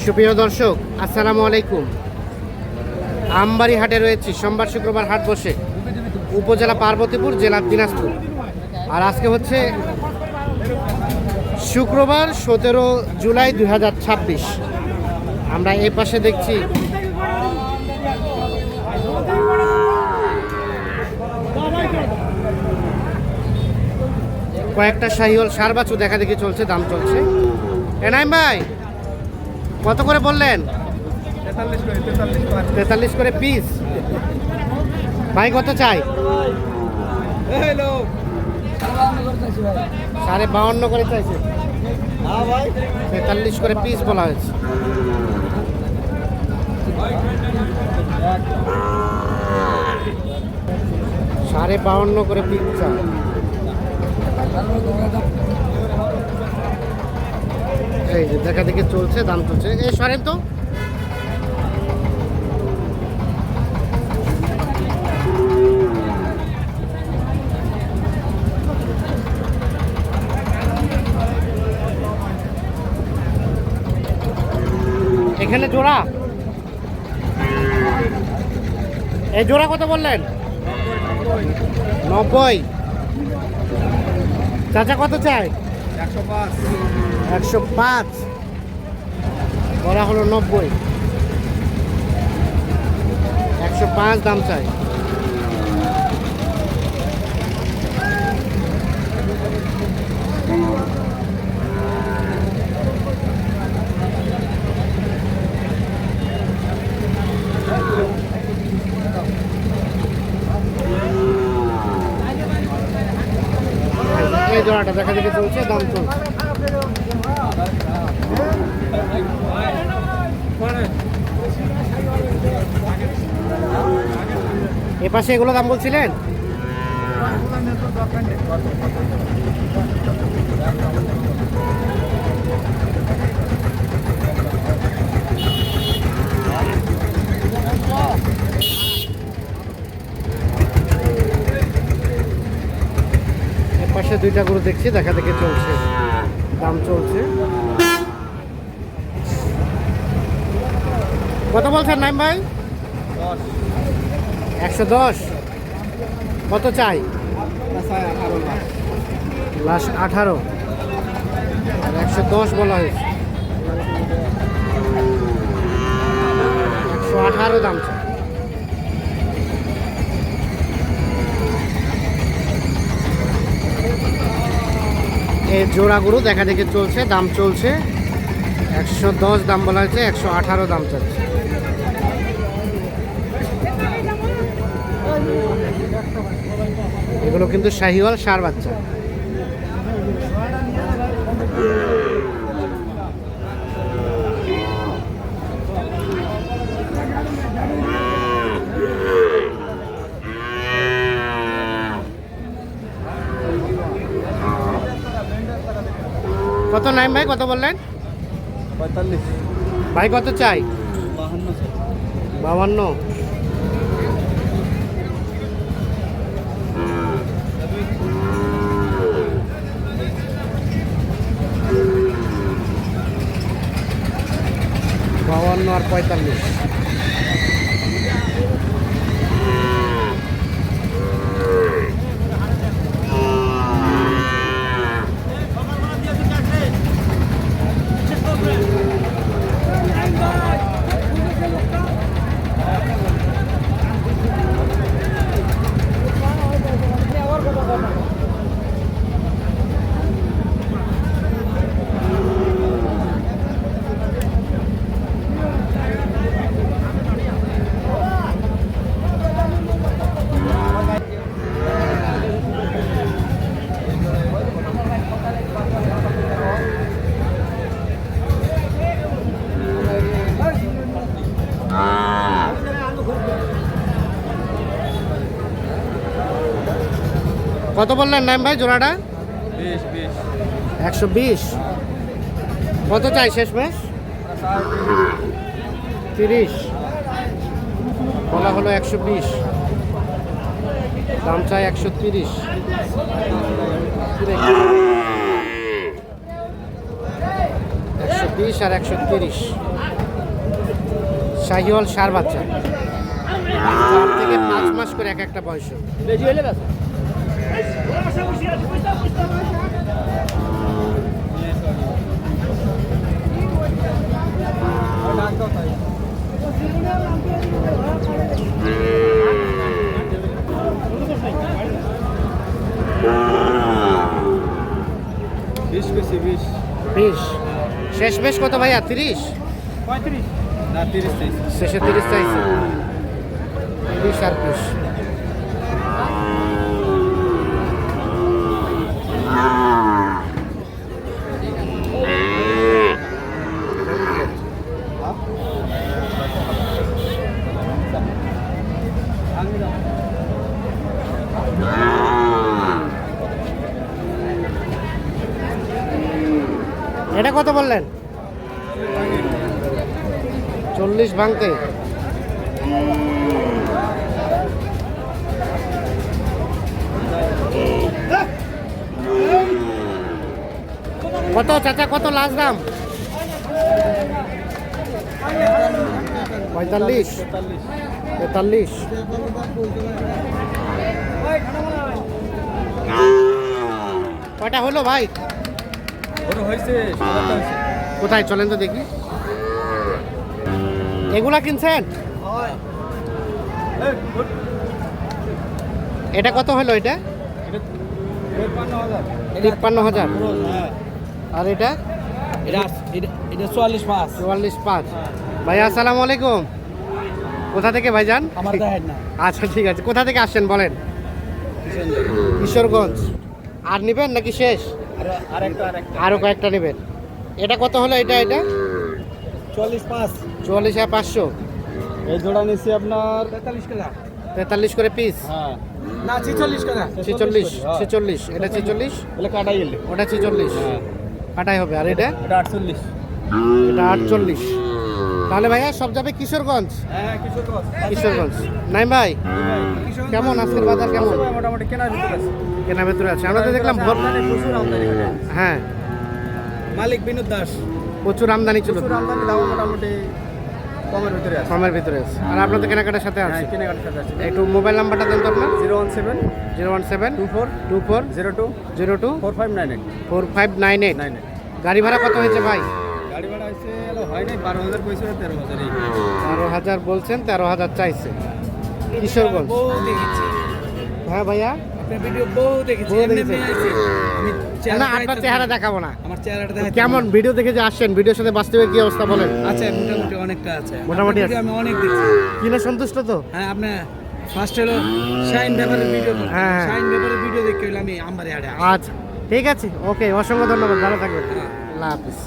সুপ্রিয় দর্শক, আসসালামু আলাইকুম। আমবাড়ি হাটে রয়েছে। সোমবার শুক্রবার হাট বসে উপজেলা পার্বতীপুর, জেলা দিনাজপুর। আর আজকে হচ্ছে শুক্রবার 17 জুলাই 2026। আমরা এই পাশে দেখছি কয়েকটা শাহিওয়াল সার বাছু দেখা দেখি চলছে, দাম চলছে। এনাইম ভাই, কত করে বললেন? 43 করে পিস। ভাই কত চাই? 52.5 করে চাইছে। 43 করে পিস বলা হয়েছে। সাড়ে 52 করে পিস চাই। এই যে দেখা দেখি চলছে, দাম চলছে। এই সরেন তো। এখানে জোড়া, এই জোড়া কত বললেন? 90। চাচা কত চাই? 105 বলা হলো। 90, 105 দাম চাই। এই জোড়াটা দেখা দেখে চলছে, দাম চলছে। এ পাশে এগুলো দাম বলছিলেন? পাশে দুইটা গরু দেখছি, দেখা দেখে চলছে, দাম চলছে। কত বলছেন নাইম ভাই? 110। কত চাই? লাস্ট 18, 110 বলা হয়েছে। 118 দাম চাই। এই জোড়া গরু দেখা দেখে চলছে, দাম চলছে। 110 দাম বলা হয়েছে, 118 দাম চাচ্ছে। এগুলো কিন্তু শাহিওয়াল ষাঁড় বাচ্চা। কত নাইম ভাই, কত বললেন? 45। ভাই কত চাই? 52। আর 45। কত বললেন নাম ভাই জোড়াটা? 120। কত চাই শেষ মেশ? 30 বলা হলো। 120 দাম চাই। 130। 120 আর 130। শাহিওয়াল সার বাচ্চা, 4 থেকে 5 মাস করে এক একটা বয়স। বেশি হইলে গেছে। বিশ বেশি 20 20 শেষ বেশ কত ভাইয়া? 30? 35 না 30 শেষে 30 চাইছে। 30 আর 20। এটা কত বললেন? 40 ভাঙতে। কত চাচা, কত লাস্ট দাম? 45 43। কয়টা হলো ভাই? ওটা হয়েছে 17টা হয়েছে। কোথায় চলেন তো দেখি। এগুলা কিনছেন? এটা কত হলো? এটা 53,000। আর এটা? এটা 44.5। 44.5। ভাইয়া আসসালামু আলাইকুম। কোথা থেকে ভাইজান? আমার দেখেন না। আচ্ছা ঠিক আছে, কোথা থেকে আসছেন বলেন? কিশোরগঞ্জ। আর নেবেন নাকি শেষ? আরেকটা আরও কয়েকটা নেবেন। এটা কত হলো? এটা 44.5। 44,500। এই জোড়া নিচ্ছি আপনার 43 টাকা। 43 করে পিস। হ্যাঁ না 46 টাকা। 46 46। এটা 46, বলে কাটাই গেলে। ওটা 46 হ্যাঁ কাটাই হবে। আর এটা? এটা 48। এটা 48। তাহলে ভাইয়া সব যাবে কিশোরগঞ্জ। হ্যাঁ কিশোরগঞ্জ। কিশোরগঞ্জ। নাইম ভাই, কেমন আজকের বাজার কেমন? মোটামুটি কেনার ভিতরে আছে। কেনা ভেতরে আছে। আমরা তো দেখলাম প্রচুর আমদানি করে। হ্যাঁ, মালিক বিনোদ দাস। প্রচুর আমদানি ছিল। প্রচুর আমদানি, দাম মোটামুটি কমের ভিতরে আছে। কমের ভিতরে আছে। আর আপনার তো কেনাকাটার সাথে আছে। হ্যাঁ কেনাকাটার সাথে আছে। একটু মোবাইল নাম্বারটা দেন তো আপনার। 017 017 24 24 02 02 4598 4598। 98। গাড়ি ভাড়া কত হয়েছে ভাই? গাড়ি ভাড়া হয়েছে হয় নাই 12,000 পয়সা 13,000 এই। 12,000 বলছেন, 13,000 চাইছে। কিশোরগঞ্জ। বউ দেখেছি হ্যাঁ ভাইয়া, আপনার ভিডিও বউ দেখেছি। বউ এমনি দেখেছে। মেয়ে আছে। আমি না আপনার চেহারা দেখাবো না। আমার চেহারাটা দেখেন কেমন ভিডিও দেখে যে আসছেন, ভিডিওর সাথে বাস্তবে কি অবস্থা বলেন? আচ্ছা মোটামুটি অনেকটা আছে। মোটামুটি আপনার আছে। video আমি অনেক দেখছি। কিনে সন্তুষ্ট তো? হ্যাঁ আপনার ফার্স্ট হলো শাইন ব্যাপারের ভিডিও। হ্যাঁ। শাইন ব্যাপারের ভিডিও দেখে হলো আমি আমবারে আড়ে আসি। আচ্ছা ঠিক আছে, ওকে, অসংখ্য ধন্যবাদ, ভালো থাকবেন। হ্যাঁ। আল্লাহ হাফিজ।